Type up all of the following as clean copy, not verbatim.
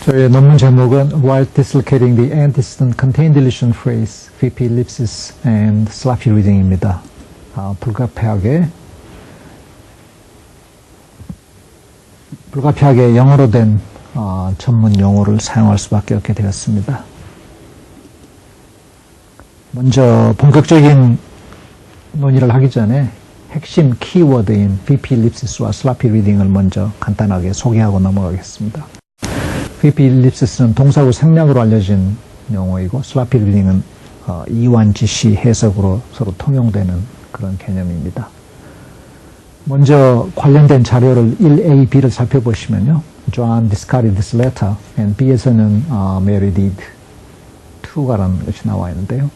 저의 논문 제목은 While Dislocating the Antecedent Contained Deletion Phrase, VP Ellipsis and Sloppy Reading입니다. 불가피하게 영어로 된 전문 용어를 사용할 수밖에 없게 되었습니다. 먼저 본격적인 논의를 하기 전에 핵심 키워드인 VP Ellipsis와 Sloppy Reading을 먼저 간단하게 소개하고 넘어가겠습니다. VP Ellipsis는 동사구 생략으로 알려진 용어이고 Sloppy Reading은 이완지시 해석으로 서로 통용되는 그런 개념입니다. 먼저 관련된 자료를 1A, B를 살펴보시면요. John discarded this letter and B에서는 Mary did to가라는 것이 나와 있는데요.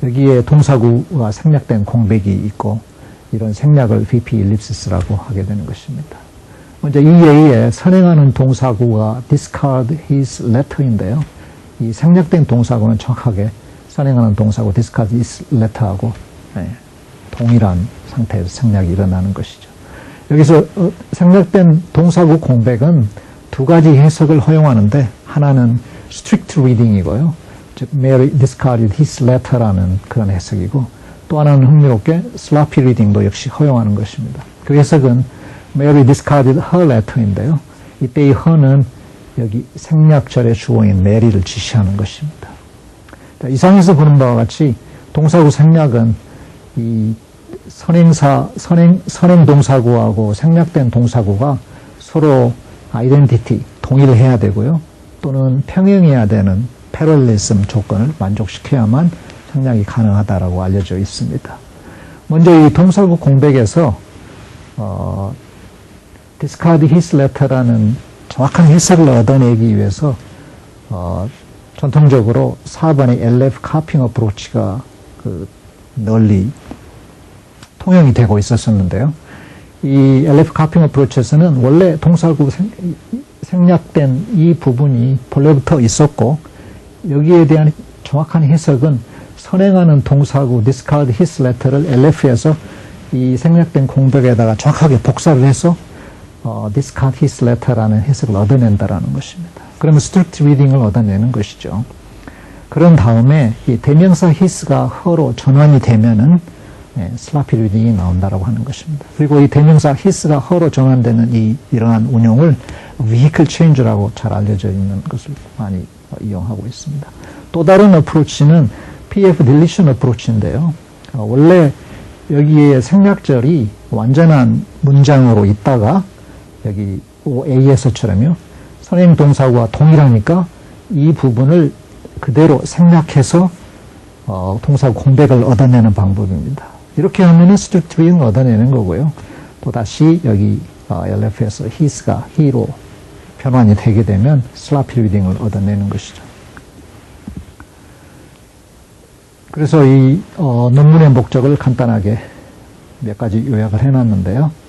여기에 동사구가 생략된 공백이 있고 이런 생략을 VP Ellipsis라고 하게 되는 것입니다. 먼저 2A에 선행하는 동사구가 discard his letter인데요. 이 생략된 동사구는 정확하게 선행하는 동사구 discard his letter하고 동일한 상태에서 생략이 일어나는 것이죠. 여기서 생략된 동사구 공백은 두 가지 해석을 허용하는데 하나는 strict reading이고요. 즉 Mary discarded his letter라는 그런 해석이고 또 하나는 흥미롭게 sloppy reading도 역시 허용하는 것입니다. 그 해석은 Mary discarded her letter인데요. 이때의 her는 여기 생략절의 주어인 Mary를 지시하는 것입니다. 이상에서 보는 바와 같이 동사구 생략은 이 선행 동사구하고 생략된 동사구가 서로 아이덴티티, 동일해야 되고요. 또는 평행해야 되는 패럴리즘 조건을 만족시켜야만 생략이 가능하다라고 알려져 있습니다. 먼저 이 동사구 공백에서 discard his letter라는 정확한 해석을 얻어내기 위해서 전통적으로 4번의 LF 카핑 어프로치가 널리 통용이 되고 있었는데요. 이 LF 카핑 어프로치에서는 원래 동사구 생략된 이 부분이 본래부터 있었고 여기에 대한 정확한 해석은 선행하는 동사구 discard his letter를 LF에서 이 생략된 공백에다가 정확하게 복사를 해서 discard his letter라는 해석을 얻어낸다라는 것입니다. 그러면 strict reading을 얻어내는 것이죠. 그런 다음에 이 대명사 his가 her로 전환이 되면은 sloppy reading이 나온다라고 하는 것입니다. 그리고 이 대명사 his가 her로 전환되는 이러한 운용을 vehicle change라고 잘 알려져 있는 것을 많이 이용하고 있습니다. 또 다른 어프로치는 PF deletion 어프로치인데요. 원래 여기에 생략절이 완전한 문장으로 있다가 여기 OA에서처럼요. 선행 동사구와 동일하니까 이 부분을 그대로 생략해서 동사구 공백을 얻어내는 방법입니다. 이렇게 하면은 strict reading을 얻어내는 거고요. 또다시 여기 LF에서 his가 he로 변환이 되게 되면 sloppy reading을 얻어내는 것이죠. 그래서 이 논문의 목적을 간단하게 몇 가지 요약을 해놨는데요.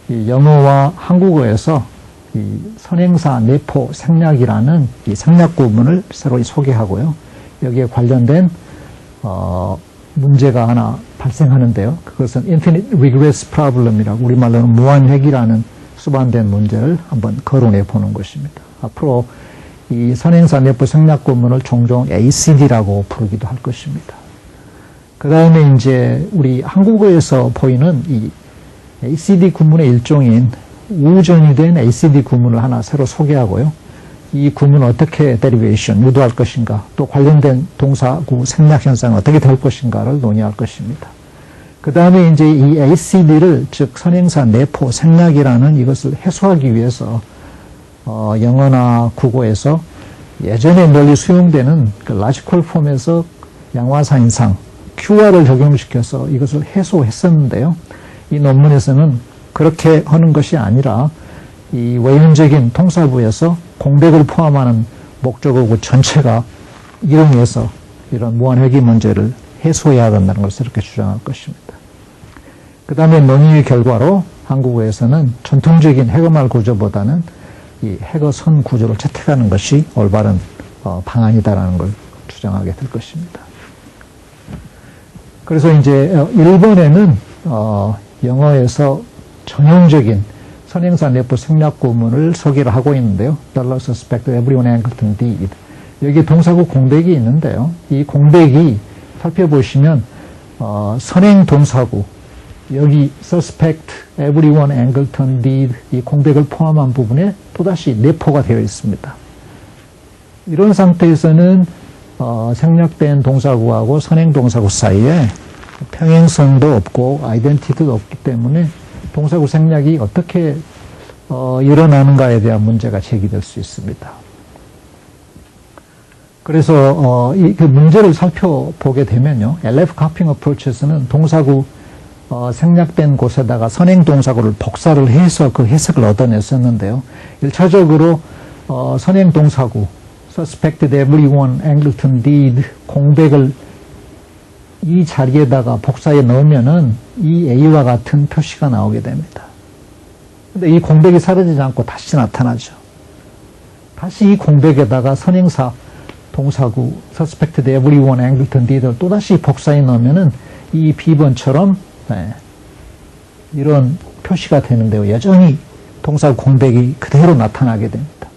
이 영어와 한국어에서 이 선행사 내포 생략이라는 이 생략 구문을 새로 소개하고요. 여기에 관련된 문제가 하나 발생하는데요. 그것은 infinite regress problem이라고 우리말로는 무한회귀라는 수반된 문제를 한번 거론해 보는 것입니다. 앞으로 이 선행사 내포 생략 구문을 종종 ACD라고 부르기도 할 것입니다. 그 다음에 이제 우리 한국어에서 보이는 이 ACD 구문의 일종인 우전이 된 ACD 구문을 하나 새로 소개하고요. 이 구문을 어떻게 데리베이션, 유도할 것인가, 또 관련된 동사구 생략 현상은 어떻게 될 것인가를 논의할 것입니다. 그 다음에 이제 이 ACD를, 즉 선행사 내포 생략이라는 이것을 해소하기 위해서 영어나 국어에서 예전에 널리 수용되는 그 라지컬 폼에서 양화사인상 Q화를 적용시켜서 이것을 해소했었는데요. 이 논문에서는 그렇게 하는 것이 아니라 이 외연적인 통사부에서 공백을 포함하는 목적어구 전체가 이용해서 이런 무한회귀 문제를 해소해야 한다는 것을 이렇게 주장할 것입니다. 그 다음에 논의의 결과로 한국어에서는 전통적인 해거말 구조보다는 이 해거선 구조를 채택하는 것이 올바른 방안이다라는 걸 주장하게 될 것입니다. 그래서 이제 일본에는 영어에서 전형적인 선행사 내부 생략 구문을 소개를 하고 있는데요. Dollar suspect everyone Angleton did. 여기 동사구 공백이 있는데요. 이 공백이 살펴보시면 선행 동사구 여기 suspect everyone Angleton did 이 공백을 포함한 부분에 또다시 내포가 되어 있습니다. 이런 상태에서는 생략된 동사구하고 선행 동사구 사이에 평행성도 없고 아이덴티티도 없기 때문에 동사구 생략이 어떻게 일어나는가에 대한 문제가 제기될 수 있습니다. 그래서 그 문제를 살펴보게 되면요. LF 카핑 어프로치에서는 동사구 생략된 곳에다가 선행 동사구를 복사를 해서 그 해석을 얻어냈었는데요. 1차적으로 선행 동사구 suspected everyone Angleton did 공백을 이 자리에다가 복사해 넣으면은 이 A와 같은 표시가 나오게 됩니다. 근데 이 공백이 사라지지 않고 다시 나타나죠. 다시 이 공백에다가 선행사 동사구 suspected everyone Angleton did를 또다시 복사해 넣으면은 이 B번처럼 이런 표시가 되는데요. 여전히 동사구 공백이 그대로 나타나게 됩니다.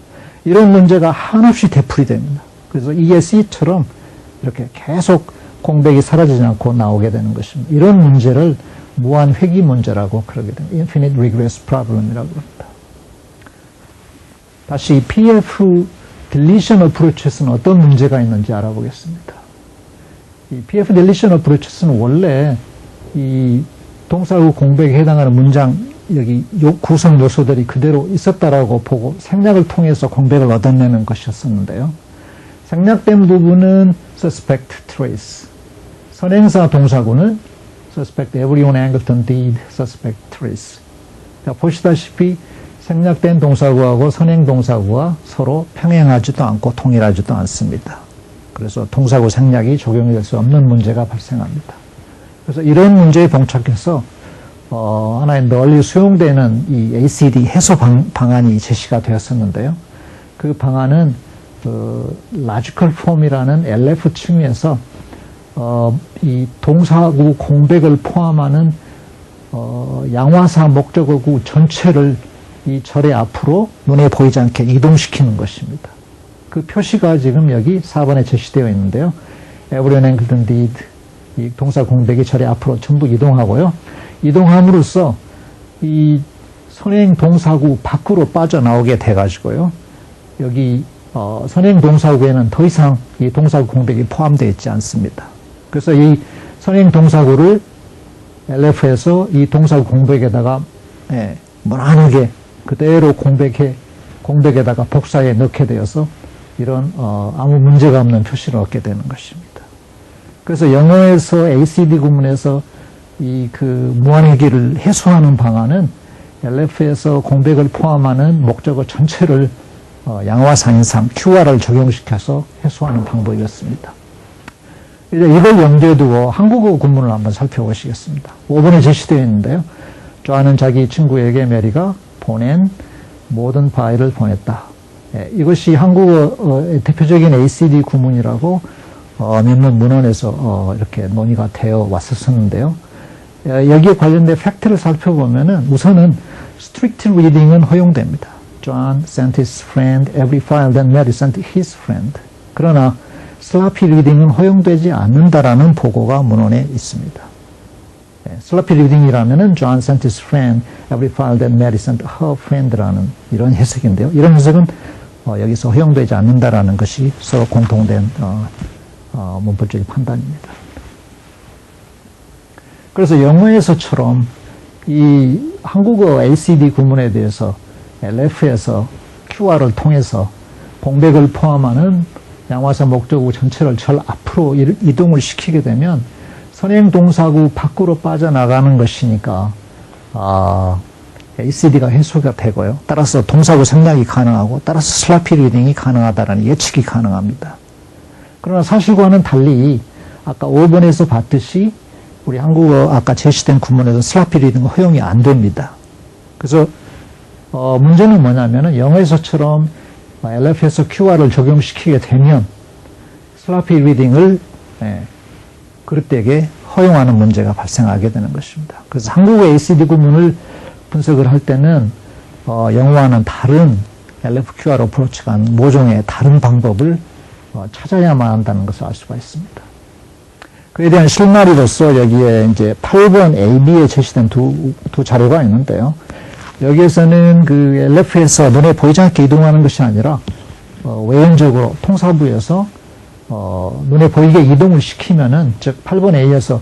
이런 문제가 한없이 되풀이 됩니다. 그래서 이게 C처럼 이렇게 계속 공백이 사라지지 않고 나오게 되는 것입니다. 이런 문제를 무한 회귀 문제라고 그러게 됩니다. Infinite Regress Problem이라고 합니다. 다시 PF Deletion Approach에서는 어떤 문제가 있는지 알아보겠습니다. 이 PF Deletion Approach에서는 원래 이 동사구 공백에 해당하는 문장 여기 구성 요소들이 그대로 있었다라고 보고 생략을 통해서 공백을 얻어내는 것이었었는데요. 생략된 부분은 suspect trace. 선행사 동사구는 suspect everyone Angleton did suspect trace. 자, 보시다시피 생략된 동사구하고 선행 동사구가 서로 평행하지도 않고 동일하지도 않습니다. 그래서 동사구 생략이 적용이 될 수 없는 문제가 발생합니다. 그래서 이런 문제에 봉착해서 하나의 널리 수용되는 이 ACD 해소 방안이 제시가 되었었는데요. 그 방안은 logical form이라는 LF 층에서 이 동사구 공백을 포함하는 양화사 목적어구 전체를 이 절의 앞으로 눈에 보이지 않게 이동시키는 것입니다. 그 표시가 지금 여기 4번에 제시되어 있는데요. Everyone Angleton did 이 동사 공백이 절의 앞으로 전부 이동하고요. 이동함으로써 이 선행 동사구 밖으로 빠져나오게 돼가지고요. 여기 선행 동사구에는 더 이상 이 동사구 공백이 포함되어 있지 않습니다. 그래서 이 선행 동사구를 LF에서 이 동사구 공백에다가 무난하게 그대로 공백에다가 복사해 넣게 되어서 이런 아무 문제가 없는 표시를 얻게 되는 것입니다. 그래서 영어에서 ACD 구문에서 이 그 무한회귀를 해소하는 방안은 LF에서 공백을 포함하는 목적어 전체를 양화상인상 QR을 적용시켜서 해소하는 방법이었습니다. 이제 이걸 염두에 두고 한국어 구문을 한번 살펴보시겠습니다. 5번에 제시되어 있는데요. 조아는 자기 친구에게 메리가 보낸 모든 파일을 보냈다. 이것이 한국어의 대표적인 ACD 구문이라고 몇몇 문헌에서 이렇게 논의가 되어 왔었는데요. 여기에 관련된 팩트를 살펴보면은 우선은 strict reading은 허용됩니다. John sent his friend every file, then Mary sent his friend. 그러나 sloppy reading은 허용되지 않는다라는 보고가 문헌에 있습니다. sloppy reading이라면은 John sent his friend every file, then Mary sent her friend라는 이런 해석인데요. 이런 해석은 여기서 허용되지 않는다라는 것이 서로 공통된 문법적인 판단입니다. 그래서 영어에서처럼 이 한국어 ACD 구문에 대해서 LF에서 QR을 통해서 공백을 포함하는 양화사 목적어 전체를 절 앞으로 이동을 시키게 되면 선행 동사구 밖으로 빠져나가는 것이니까 ACD가 해소가 되고요. 따라서 동사구 생략이 가능하고 따라서 슬라피 리딩이 가능하다는 예측이 가능합니다. 그러나 사실과는 달리 아까 5번에서 봤듯이 우리 한국어 아까 제시된 구문에서 슬라피 리딩은 허용이 안 됩니다. 그래서 문제는 뭐냐면은 영어에서처럼 LF에서 QR을 적용시키게 되면 슬라피 리딩을 그릇되게 허용하는 문제가 발생하게 되는 것입니다. 그래서 한국어 ACD 구문을 분석을 할 때는 영어와는 다른 LFQR 어프로치가 한 모종의 다른 방법을 찾아야만 한다는 것을 알 수가 있습니다. 그에 대한 실마리로서 여기에 이제 8번 AB에 제시된 두 자료가 있는데요. 여기에서는 그 LF에서 눈에 보이지 않게 이동하는 것이 아니라 외연적으로 통사부에서 눈에 보이게 이동을 시키면은, 즉 8번 A에서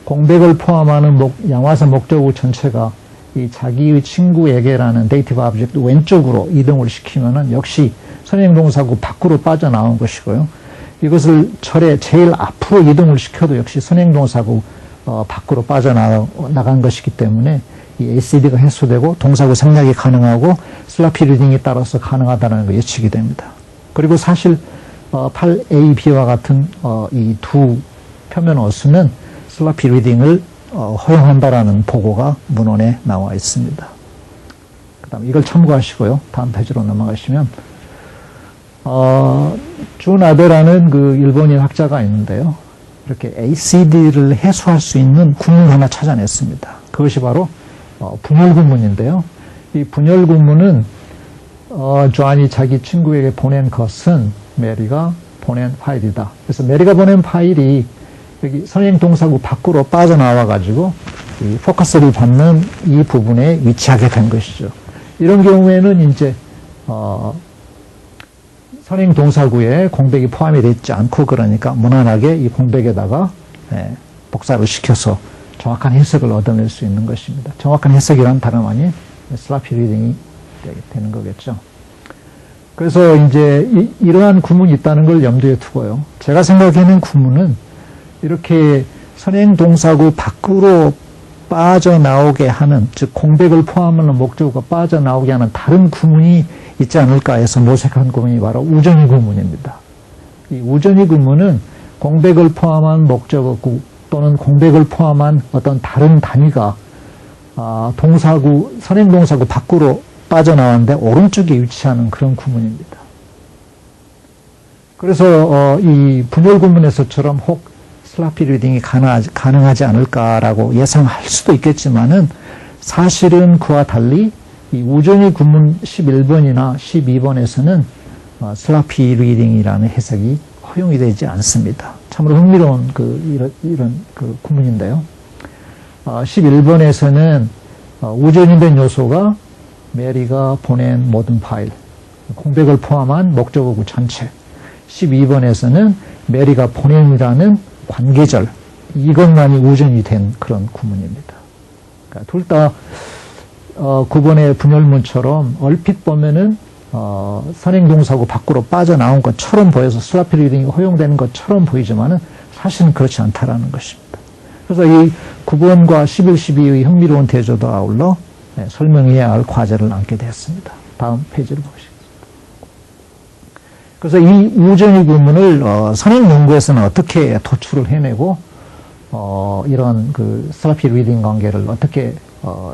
공백을 포함하는 양화선 목적어 전체가 이 자기의 친구에게라는 데이티브 오브젝트 왼쪽으로 이동을 시키면은 역시 선행동사구 밖으로 빠져나온 것이고요. 이것을 절에 제일 앞으로 이동을 시켜도 역시 선행동사구 밖으로 빠져나간 것이기 때문에 이 ACD가 해소되고 동사구 생략이 가능하고 슬라피 리딩에 따라서 가능하다는 거 예측이 됩니다. 그리고 사실 8A, B와 같은 이 두 표면 어수는 슬라피 리딩을 허용한다라는 보고가 문헌에 나와 있습니다. 그 다음 이걸 참고하시고요. 다음 페이지로 넘어가시면 준 아베라는 그 일본인 학자가 있는데요. 이렇게 ACD를 해소할 수 있는 구문 하나 찾아냈습니다. 그것이 바로 분열 구문인데요. 이 분열 구문은 존이 자기 친구에게 보낸 것은 메리가 보낸 파일이다. 그래서 메리가 보낸 파일이 여기 선행동사구 밖으로 빠져나와 가지고 이 포커스를 받는 이 부분에 위치하게 된 것이죠. 이런 경우에는 이제 선행동사구에 공백이 포함이 되어 있지 않고, 그러니까 무난하게 이 공백에다가 복사를 시켜서 정확한 해석을 얻어낼 수 있는 것입니다. 정확한 해석이란 다름 아닌 슬라피 리딩이 되는 거겠죠. 그래서 이제 이러한 구문이 있다는 걸 염두에 두고요. 제가 생각하는 구문은 이렇게 선행동사구 밖으로 빠져나오게 하는, 즉 공백을 포함하는 목적어가 빠져나오게 하는 다른 구문이 있지 않을까 해서 모색한 구문이 바로 우전이 구문입니다. 이 우전이 구문은 공백을 포함한 목적어구 또는 공백을 포함한 어떤 다른 단위가 선행동사구 밖으로 빠져나왔는데 오른쪽에 위치하는 그런 구문입니다. 그래서 이 분열 구문에서처럼 혹 슬라피 리딩이 가능하지 않을까라고 예상할 수도 있겠지만은, 사실은 그와 달리 이 우전이 구문 11번이나 12번에서는 슬라피 리딩이라는 해석이 허용이 되지 않습니다. 참으로 흥미로운 이런 구문인데요. 11번에서는 우전이 된 요소가 메리가 보낸 모든 파일, 공백을 포함한 목적어구 전체. 12번에서는 메리가 보낸이라는 관계절, 이것만이 우전이 된 그런 구문입니다. 그러니까 둘 다 9번의 분열문처럼 얼핏 보면은 선행동사구 밖으로 빠져나온 것처럼 보여서 슬라피 리딩이 허용되는 것처럼 보이지만은 사실은 그렇지 않다라는 것입니다. 그래서 이 9번과 11, 12의 흥미로운 대조도 아울러 설명해야 할 과제를 안게 되었습니다. 다음 페이지를 보시겠습니다. 그래서 이 우전이 구문을 선행 연구에서는 어떻게 도출을 해내고 이런 그 슬라피 리딩 관계를 어떻게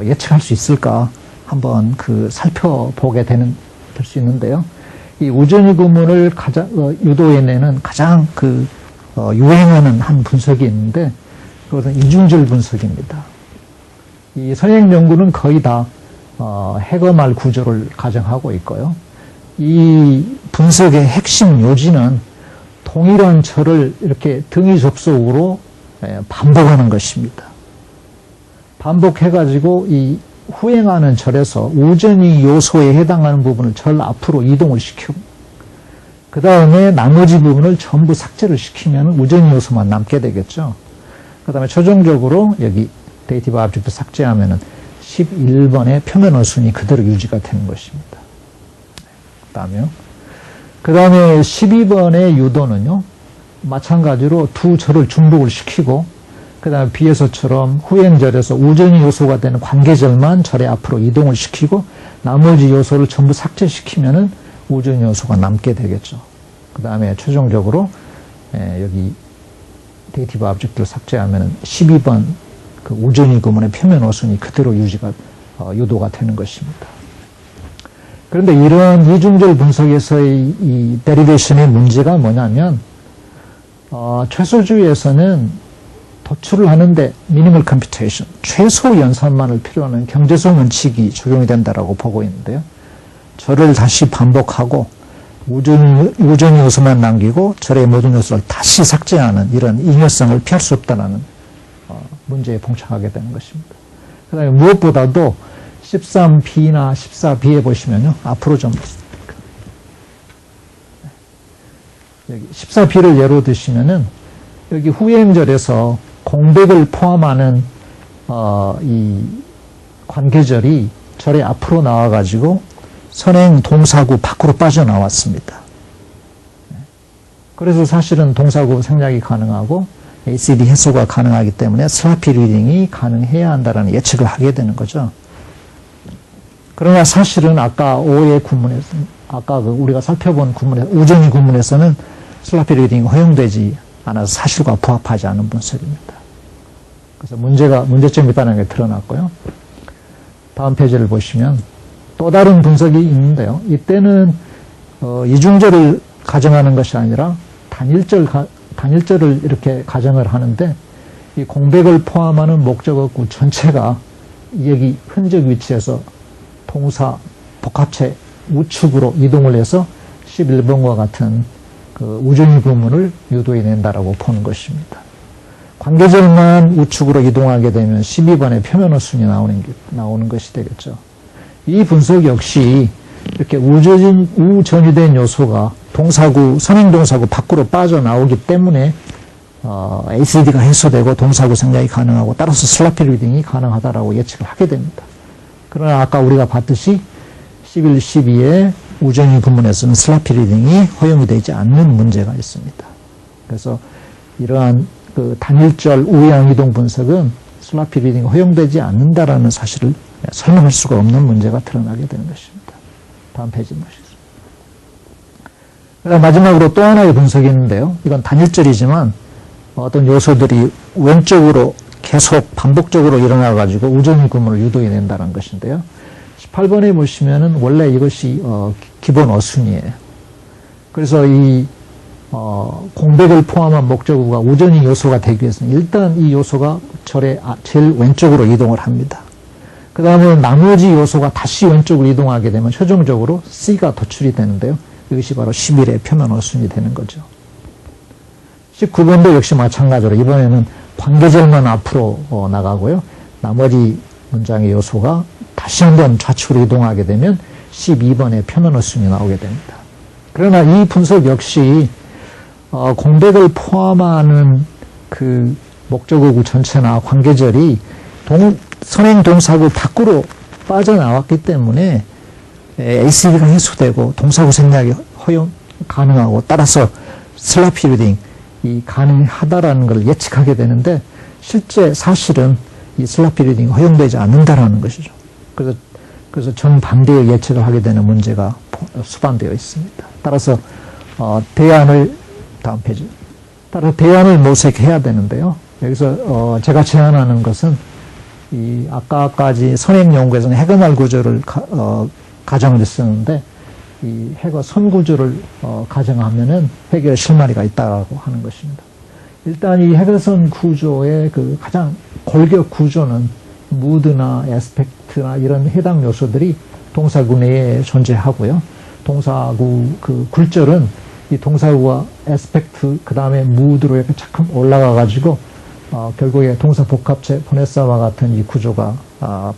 예측할 수 있을까 한번 살펴보게 될 수 있는데요. 이 우전이 구문을 유도해내는 가장 유행하는 한 분석이 있는데, 그것은 이중절 분석입니다. 이 선행 연구는 거의 다 해거말 구조를 가정하고 있고요. 이 분석의 핵심 요지는 동일한 절을 이렇게 등위 접속으로 반복하는 것입니다. 반복해가지고 이 후행하는 절에서 우전이 요소에 해당하는 부분을 절 앞으로 이동을 시키고, 그 다음에 나머지 부분을 전부 삭제를 시키면 우전이 요소만 남게 되겠죠. 그 다음에 최종적으로 여기 데이티브 오브젝트 삭제하면은 11번의 표면 어순이 그대로 유지가 되는 것입니다. 그 다음에 12번의 유도는요, 마찬가지로 두 절을 중복을 시키고, 그 다음에 B에서처럼 후행절에서 우전이 요소가 되는 관계절만 절의 앞으로 이동을 시키고, 나머지 요소를 전부 삭제시키면은 우전이 요소가 남게 되겠죠. 그 다음에 최종적으로 여기 데이티브 오브젝트를 삭제하면은 12번 그 우전이 구문의 표면 어순이 그대로 유도가 되는 것입니다. 그런데 이런 이중절 분석에서의 이 데리베이션의 문제가 뭐냐면, 최소주의에서는 도출을 하는데 미니멀 컴퓨테이션, 최소 연산만을 필요하는 경제성 원칙이 적용이 된다라고 보고 있는데요. 절을 다시 반복하고 우전 요소만 남기고 절의 모든 요소를 다시 삭제하는 이런 잉여성을 피할 수 없다는 문제에 봉착하게 되는 것입니다. 그 다음에 무엇보다도 13b나 14b에 보시면요. 앞으로 좀 여기 14b를 예로 드시면은 여기 후행절에서 공백을 포함하는 이 관계절이 절의 앞으로 나와가지고 선행 동사구 밖으로 빠져나왔습니다. 그래서 사실은 동사구 생략이 가능하고 ACD 해소가 가능하기 때문에 슬라피 리딩이 가능해야 한다는 예측을 하게 되는 거죠. 그러나 사실은 아까 5의 구문에서, 아까 우리가 살펴본 구문에서, 우전이 구문에서는 슬라피 리딩이 허용되지 않아서 사실과 부합하지 않은 분석입니다. 그래서 문제점이 있다는 게 드러났고요. 다음 페이지를 보시면 또 다른 분석이 있는데요. 이때는 이중절을 가정하는 것이 아니라 단일절을 이렇게 가정을 하는데 이 공백을 포함하는 목적어구 전체가 여기 흔적 위치에서 동사 복합체 우측으로 이동을 해서 11번과 같은 그 우전이 구문을 유도해낸다라고 보는 것입니다. 관계절만 우측으로 이동하게 되면 12번의 표면어순이 나오는 것이 되겠죠. 이 분석 역시 이렇게 우전이 된 요소가 동사구, 선행동사구 밖으로 빠져나오기 때문에 ACD가 해소되고 동사구 생략이 가능하고 따라서 슬라피 리딩이 가능하다라고 예측을 하게 됩니다. 그러나 아까 우리가 봤듯이 11, 12의 우전이 구문에서는 슬라피 리딩이 허용이 되지 않는 문제가 있습니다. 그래서 이러한 그 단일절 우양 이동 분석은 슬라피 리딩이 허용되지 않는다라는 사실을 설명할 수가 없는 문제가 드러나게 되는 것입니다. 다음 페이지 보시죠. 마지막으로 또 하나의 분석이 있는데요. 이건 단일절이지만 어떤 요소들이 왼쪽으로 계속 반복적으로 일어나가지고 우전이 구문을 유도해낸다는 것인데요. 18번에 보시면은 원래 이것이 기본 어순이에요. 그래서 이 공백을 포함한 목적어가 우전이 요소가 되기 위해서는 일단 이 요소가 절의 제일 왼쪽으로 이동을 합니다. 그 다음에 나머지 요소가 다시 왼쪽으로 이동하게 되면 최종적으로 C가 도출이 되는데요. 이것이 바로 11의 표면 어순이 되는 거죠. 19번도 역시 마찬가지로 이번에는 관계절만 앞으로 나가고요. 나머지 문장의 요소가 다시 한번 좌측으로 이동하게 되면 12번의 표면 어순이 나오게 됩니다. 그러나 이 분석 역시 공백을 포함하는 그 목적어구 전체나 관계절이 선행동사구 밖으로 빠져나왔기 때문에 ACD가 해소되고 동사구 생략이 허용 가능하고 따라서 슬라피 리딩이 가능하다라는 걸 예측하게 되는데 실제 사실은 이 슬라피 리딩이 허용되지 않는다라는 것이죠. 그래서 정반대의 예측을 하게 되는 문제가 수반되어 있습니다. 따라서 다음 페이지. 따라서 대안을 모색해야 되는데요. 여기서 제가 제안하는 것은 이 아까까지 선행 연구에서는 해거날 구조를 가정을 했었는데 이 해거 선 구조를 가정하면은 해결 실마리가 있다고 하는 것입니다. 일단 이 해거선 구조의 그 가장 골격 구조는 무드나 에스펙트나 이런 해당 요소들이 동사구 내에 존재하고요. 동사구 그 굴절은 이 동사구와 에스펙트 그 다음에 무드로 이렇게 착 올라가가지고 결국에 동사 복합체 보네사와 같은 이 구조가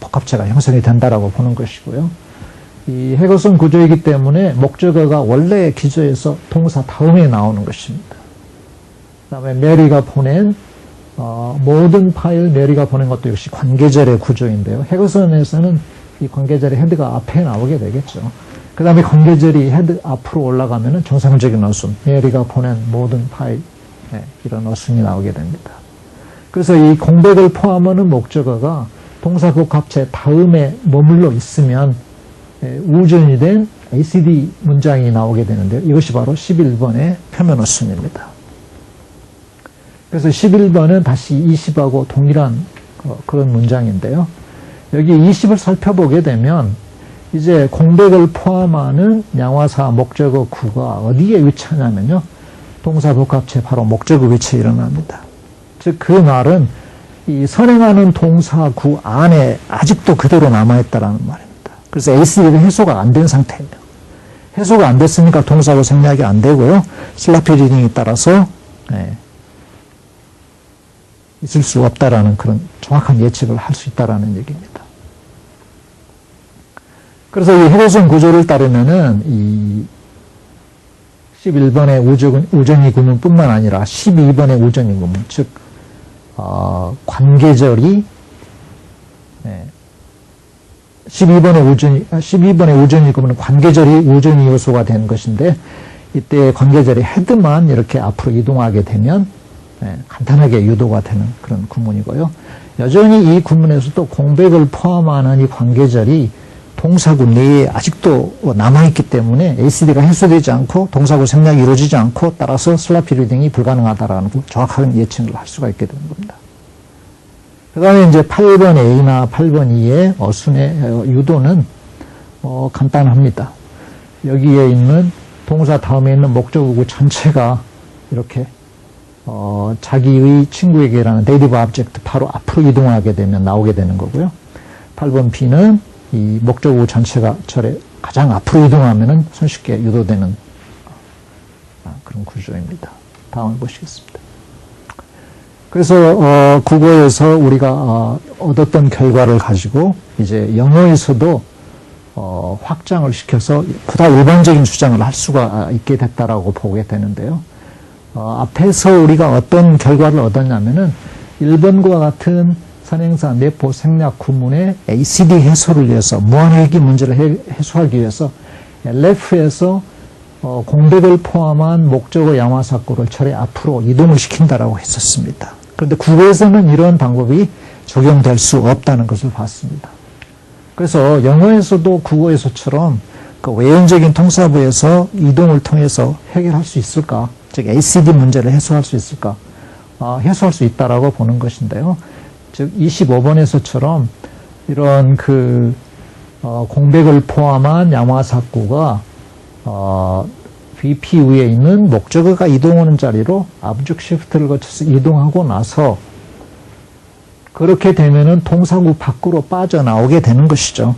복합체가 형성이 된다라고 보는 것이고요. 이 해거선 구조이기 때문에 목적어가 원래 기조에서 동사 다음에 나오는 것입니다. 그 다음에 메리가 보낸 모든 파일 메리가 보낸 것도 역시 관계절의 구조인데요. 해거선에서는 이 관계절의 헤드가 앞에 나오게 되겠죠. 그 다음에 관계절이 헤드 앞으로 올라가면은 정상적인 어순, 메리가 보낸 모든 파일, 이런 어순이 나오게 됩니다. 그래서 이 공백을 포함하는 목적어가 동사 복합체 다음에 머물러 있으면 우전이 된 ACD 문장이 나오게 되는데요. 이것이 바로 11번의 표면 어순입니다. 그래서 11번은 다시 20하고 동일한 그런 문장인데요. 여기 20을 살펴보게 되면 이제 공백을 포함하는 양화사 목적어 구가 어디에 위치하냐면요. 동사 복합체 바로 목적어 위치에 일어납니다. 즉 그 말은 이 선행하는 동사구 안에 아직도 그대로 남아있다라는 말입니다. 그래서 ACD가 해소가 안 된 상태입니다. 해소가 안 됐으니까 동사구 생략이 안 되고요. 슬라피 리딩에 따라서 있을 수 없다라는 그런 정확한 예측을 할 수 있다라는 얘기입니다. 그래서 이 해로선 구조를 따르면은 이 11번의 우전이 구문뿐만 아니라 12번의 우전이 구문, 즉 관계절이 12번의 우전이 구문은 관계절이 우전이 요소가 된 것인데 이때 관계절의 헤드만 이렇게 앞으로 이동하게 되면 간단하게 유도가 되는 그런 구문이고요. 여전히 이 구문에서도 공백을 포함하는 이 관계절이 동사구 내에 아직도 남아있기 때문에 ACD가 해소되지 않고 동사구 생략이 이루어지지 않고 따라서 슬라피 리딩이 불가능하다라는 정확한 예측을 할 수가 있게 되는 겁니다. 그 다음에 이제 8번 A나 8번 E의 어순의 유도는 간단합니다. 여기에 있는 동사 다음에 있는 목적어구 전체가 이렇게 자기의 친구에게라는 데이티브 오브젝트 바로 앞으로 이동하게 되면 나오게 되는 거고요. 8번 B는 이 목적어구 전체가 절에 가장 앞으로 이동하면은 손쉽게 유도되는 그런 구조입니다. 다음을 보시겠습니다. 그래서 국어에서 우리가 얻었던 결과를 가지고 이제 영어에서도 확장을 시켜서 보다 일반적인 주장을 할 수가 있게 됐다라고 보게 되는데요. 앞에서 우리가 어떤 결과를 얻었냐면은 1번과 같은 선행사 내포 생략 구문의 ACD 해소를 위해서 무한회귀 문제를 해소하기 위해서 LF에서 공백을 포함한 목적어 양화사구를 철의 앞으로 이동을 시킨다라고 했었습니다. 그런데 국어에서는 이런 방법이 적용될 수 없다는 것을 봤습니다. 그래서 영어에서도 국어에서처럼 그 외연적인 통사부에서 이동을 통해서 해결할 수 있을까? 즉 ACD 문제를 해소할 수 있을까? 해소할 수 있다라고 보는 것인데요. 즉 25번에서처럼 이런 공백을 포함한 양화사구가 VP 위에 있는 목적어가 이동하는 자리로 압축 시프트를 거쳐서 이동하고 나서 그렇게 되면은 동사구 밖으로 빠져나오게 되는 것이죠.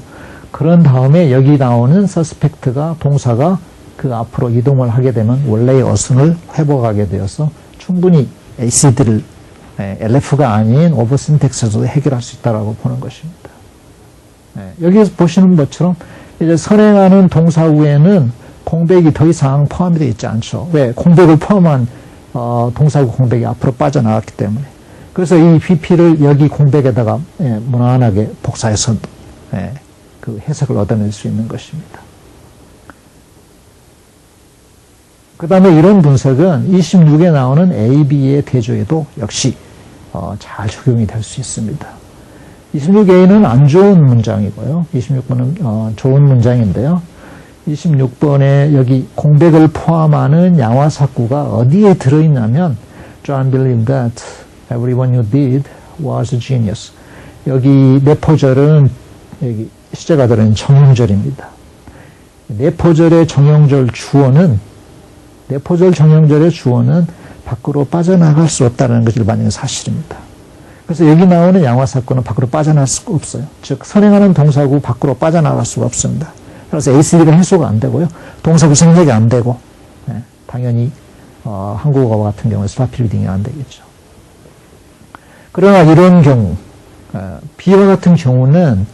그런 다음에 여기 나오는 서스펙트가 동사가 그 앞으로 이동을 하게 되면 원래의 어순을 회복하게 되어서 충분히 ACD를 LF가 아닌 오버신텍스에서도 해결할 수 있다라고 보는 것입니다. 여기서 보시는 것처럼 이제 선행하는 동사 후에는 공백이 더 이상 포함이 되어 있지 않죠. 왜? 공백을 포함한 동사구 공백이 앞으로 빠져나갔기 때문에. 그래서 이 VP를 여기 공백에다가 무난하게 복사해서 그 해석을 얻어낼 수 있는 것입니다. 그 다음에 이런 분석은 26에 나오는 A, B의 대조에도 역시 잘 적용이 될 수 있습니다. 26A는 안 좋은 문장이고요. 26번은 좋은 문장인데요. 26번에 여기 공백을 포함하는 양화사구가 어디에 들어있냐면 John believed that everyone you did was a genius. 여기 내포절은 여기 시제가 들어있는 정형절입니다. 내포절의 정형절 주어는 내포절 정형절의 주어는 밖으로 빠져나갈 수 없다는 것이 일반적인 사실입니다. 그래서 여기 나오는 양화사구는 밖으로 빠져나갈 수가 없어요. 즉 선행하는 동사구 밖으로 빠져나갈 수가 없습니다. 그래서 ACD가 해소가 안 되고요. 동사구 생략이 안 되고 당연히 한국어와 같은 경우에 슬라피 리딩이 안 되겠죠. 그러나 이런 경우 B와 같은 경우는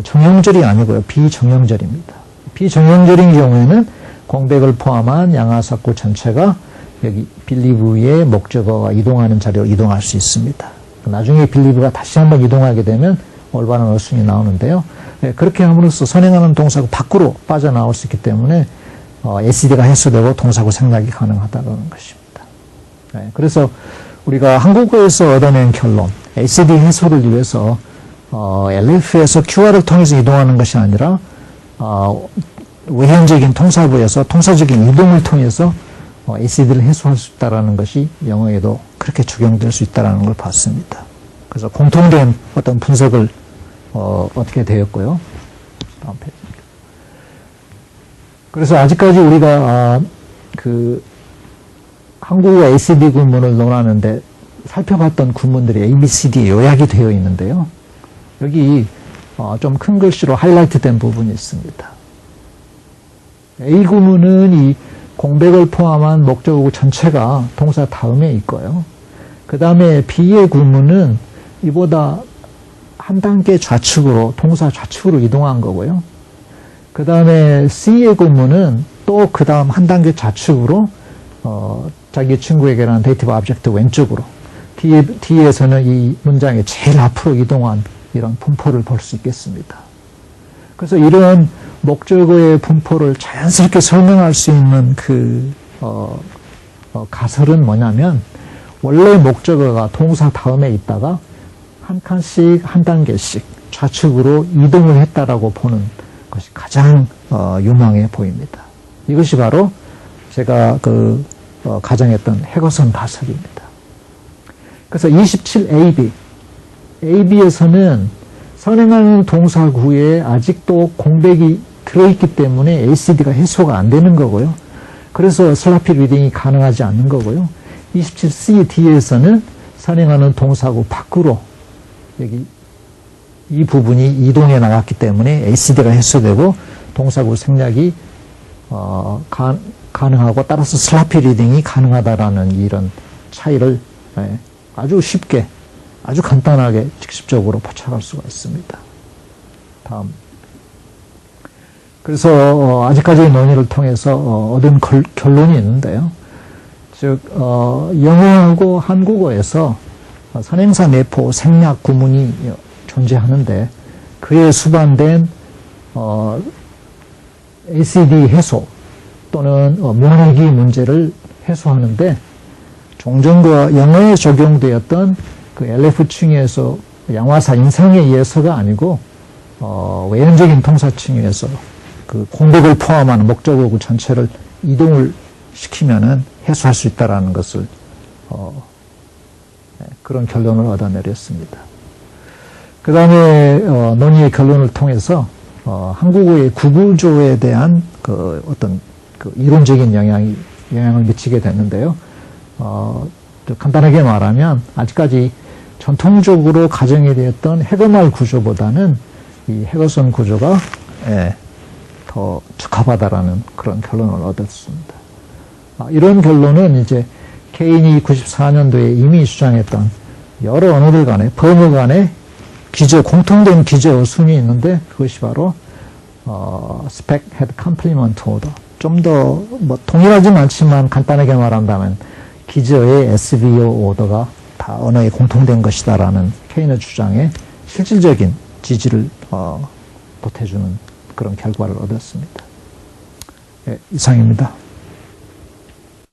정형절이 아니고요. 비정형절입니다. 비정형절인 경우에는 공백을 포함한 양화사구 전체가 여기 빌리브의 목적어가 이동하는 자리로 이동할 수 있습니다. 나중에 빌리브가 다시 한번 이동하게 되면 올바른 어순이 나오는데요. 그렇게 함으로써 선행하는 동사구 밖으로 빠져나올 수 있기 때문에 ACD가 해소되고 동사구 생략이 가능하다는 것입니다. 그래서 우리가 한국어에서 얻어낸 결론, ACD 해소를 위해서 LF에서 QR을 통해서 이동하는 것이 아니라 외현적인 통사부에서 통사적인 이동을 통해서 ACD를 해소할 수 있다는 것이 영어에도 그렇게 적용될 수 있다는 걸 봤습니다. 그래서 공통된 어떤 분석을 어떻게 되었고요. 다음 페이지입니다. 그래서 아직까지 우리가 한국어 ACD 구문을 논하는데 살펴봤던 구문들이 A, B, C, D에 요약이 되어 있는데요. 여기 좀 큰 글씨로 하이라이트 된 부분이 있습니다. A 구문은 이 공백을 포함한 목적어구 전체가 동사 다음에 있고요. 그 다음에 B의 구문은 이보다 한 단계 좌측으로, 동사 좌측으로 이동한 거고요. 그 다음에 C의 구문은 또 그 다음 한 단계 좌측으로 자기 친구에게는 데이티브 오브젝트 왼쪽으로, D에서는 이 문장의 제일 앞으로 이동한 이런 분포를 볼 수 있겠습니다. 그래서 이런 목적어의 분포를 자연스럽게 설명할 수 있는 그 가설은 뭐냐면, 원래 목적어가 동사 다음에 있다가 한 칸씩 한 단계씩 좌측으로 이동을 했다라고 보는 것이 가장 유망해 보입니다. 이것이 바로 제가 가정했던 해거선 가설입니다. 그래서 27AB, AB에서는 선행하는 동사구에 아직도 공백이 들어있기 때문에 ACD가 해소가 안 되는 거고요. 그래서 슬라피 리딩이 가능하지 않는 거고요. 27CD에서는 선행하는 동사구 밖으로 여기 이 부분이 이동해 나갔기 때문에 ACD가 해소되고 동사구 생략이 가능하고, 따라서 슬라피 리딩이 가능하다라는 이런 차이를 아주 쉽게, 아주 간단하게 직접적으로 포착할 수가 있습니다. 다음. 그래서 아직까지의 논의를 통해서 얻은 결론이 있는데요. 즉 영어하고 한국어에서 선행사 내포 생략 구문이 존재하는데, 그에 수반된 ACD 해소 또는 모내기 문제를 해소하는데, 종종 영어에 적용되었던 그 LF-층에서 양화사 인상에 의해서가 아니고 외연적인 통사층에서 그 공백을 포함하는 목적어구 전체를 이동을 시키면은 해소할 수 있다라는 것을 그런 결론을 얻어내렸습니다. 그 다음에 논의의 결론을 통해서 한국어의 구구조에 대한 어떤 이론적인 영향을 미치게 됐는데요. 간단하게 말하면 아직까지 전통적으로 가정이 되었던 해거말 구조보다는 이 해거선 구조가 더 적합하다라는 그런 결론을 얻었습니다. 이런 결론은 이제 케인이 94년도에 이미 주장했던 여러 언어들 간의, 범어 간의 공통된 기저 순이 있는데, 그것이 바로 spec head complement order. 좀 더 동일하진 않지만 간단하게 말한다면 기저의 SVO 오더가 다 언어에 공통된 것이다라는 케인의 주장에 실질적인 지지를 보태주는 그런 결과를 얻었습니다. 이상입니다.